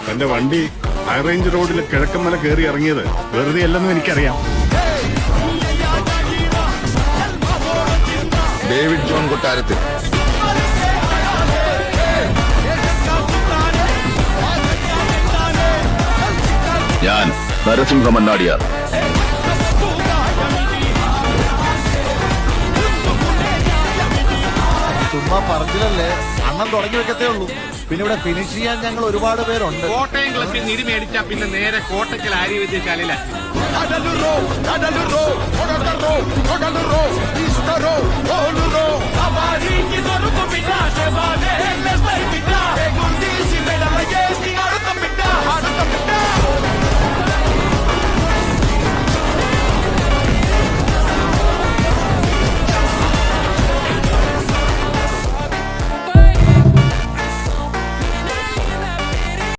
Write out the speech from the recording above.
തന്റെ വണ്ടി ഹൈറേഞ്ച് റോഡിൽ കിഴക്കമ്മല കയറി ഇറങ്ങിയത് വെറുതെ അല്ലെന്നും എനിക്കറിയാം. ഡേവിഡ് ജോൺ കൊട്ടാരത്തിൽ ഞാൻ നരസിംഹ മന്നാടിയാർ. ചുമ്മാ പറഞ്ഞില്ലല്ലേ, അണ്ണം തുടങ്ങി വെക്കത്തേ ഉള്ളൂ. പിന്നെ ഇവിടെ ഫിനിഷ് ചെയ്യാൻ ഞങ്ങൾ ഒരുപാട് പേരുണ്ട്. കോട്ടയം ക്ലബിൽ നിന്ന് ഇരി മേടിച്ചാ പിന്നെ നേരെ Kottakkal ആര്യവൈദ്യശാലയില. Amariki, Doruco, Pinache, Vale, Les Bay, Pinache, Gundisi, Mela, Mayes, Tingara.